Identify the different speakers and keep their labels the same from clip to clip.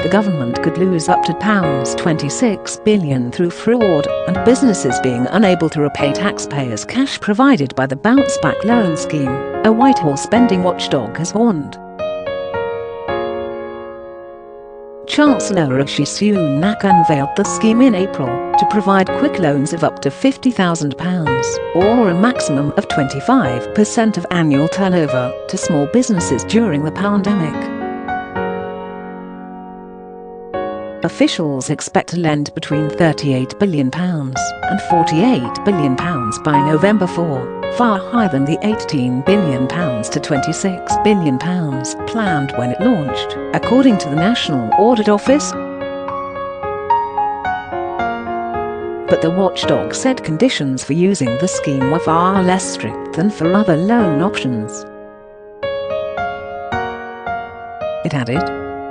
Speaker 1: the government could lose up to £26 billion through fraud and businesses being unable to repay taxpayers' cash provided by the Bounce Back Loan Scheme, a Whitehall spending watchdog has warned. Chancellor Rishi Sunak unveiled the scheme in April to provide quick loans of up to £50,000 or a maximum of 25% of annual turnover to small businesses during the pandemic. Officials expect to lend between £38 billion and £48 billion by November 4, far higher than the £18 billion to £26 billion planned when it launched, according to the National Audit Office. But the watchdog said conditions for using the scheme were far less strict than for other loan options. It added,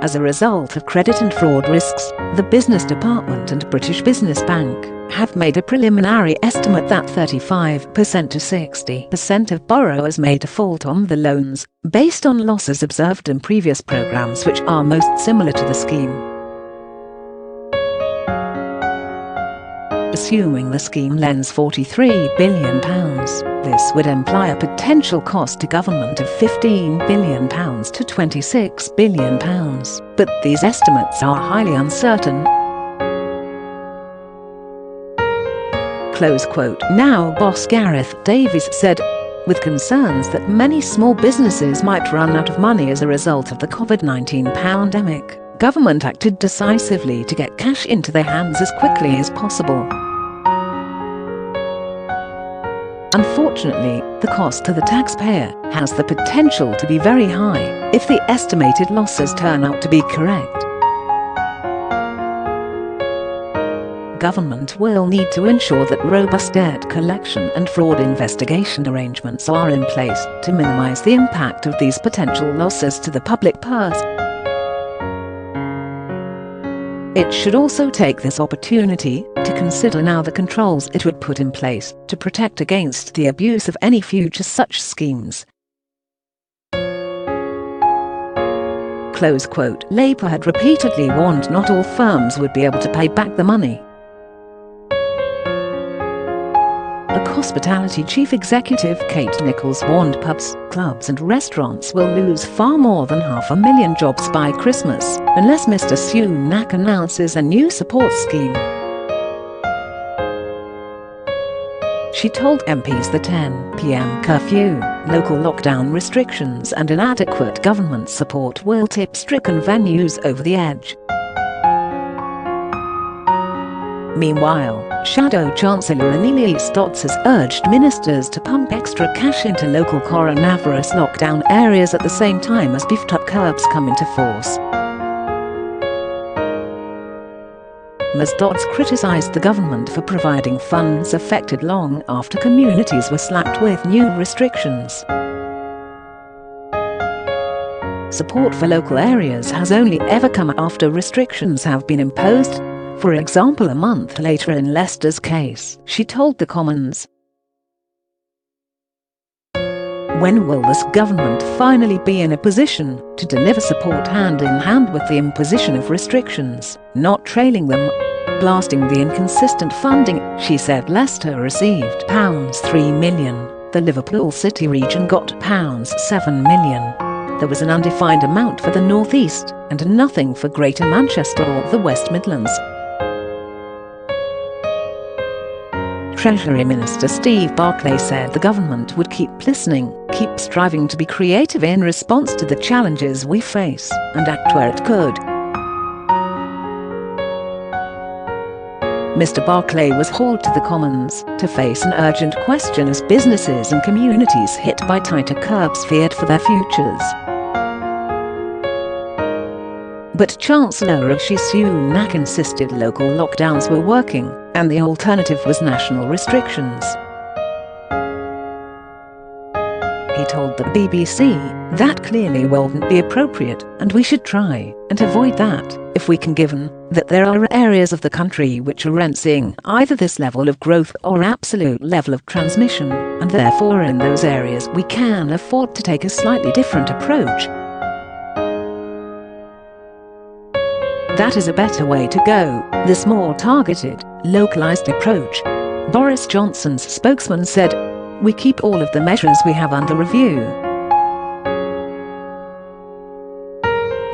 Speaker 1: as a result of credit and fraud risks, the Business Department and British Business Bank have made a preliminary estimate that 35% to 60% of borrowers may default on the loans, based on losses observed in previous programmes which are most similar to the scheme. Assuming the scheme lends £43 billion, this would imply a potential cost to government of £15 billion to £26 billion, but these estimates are highly uncertain. Close quote. Now boss Gareth Davies said, with concerns that many small businesses might run out of money as a result of the COVID-19 pandemic, government acted decisively to get cash into their hands as quickly as possible. Unfortunately, the cost to the taxpayer has the potential to be very high if the estimated losses turn out to be correct. Government will need to ensure that robust debt collection and fraud investigation arrangements are in place to minimise the impact of these potential losses to the public purse. It should also take this opportunity to consider now the controls it would put in place to protect against the abuse of any future such schemes. Close quote. Labour had repeatedly warned not all firms would be able to pay back the money. UKHospitality Chief Executive Kate Nicholls warned pubs, clubs and restaurants will lose far more than 500,000 jobs by Christmas unless Mr Sunak announces a new support scheme. She told MPs the 10 p.m. curfew, local lockdown restrictions and inadequate government support will tip stricken venues over the edge. Meanwhile, Shadow Chancellor Anneliese Dodds has urged ministers to pump extra cash into local coronavirus lockdown areas at the same time as beefed-up curbs come into force. Ms Dodds criticised the government for providing funds affected long after communities were slapped with new restrictions. Support for local areas has only ever come after restrictions have been imposed. For example, a month later in Leicester's case, she told the Commons. When will this government finally be in a position to deliver support hand in hand with the imposition of restrictions, not trailing them? Blasting the inconsistent funding, she said Leicester received £3 million, the Liverpool City region got £7 million. There was an undefined amount for the North East and nothing for Greater Manchester or the West Midlands. Treasury Minister Steve Barclay said the government would keep listening, keep striving to be creative in response to the challenges we face, and act where it could. Mr Barclay was hauled to the Commons to face an urgent question as businesses and communities hit by tighter curbs feared for their futures. But Chancellor Rishi Sunak insisted local lockdowns were working, and the alternative was national restrictions. He told the BBC, that clearly wouldn't be appropriate, and we should try and avoid that, if we can, given that there are areas of the country which aren't seeing either this level of growth or absolute level of transmission, and therefore in those areas we can afford to take a slightly different approach. That is a better way to go, this more targeted, localized approach. Boris Johnson's spokesman said, "We keep all of the measures we have under review.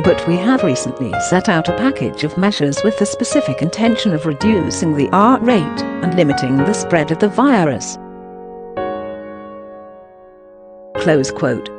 Speaker 1: But we have recently set out a package of measures with the specific intention of reducing the R rate and limiting the spread of the virus." Close quote.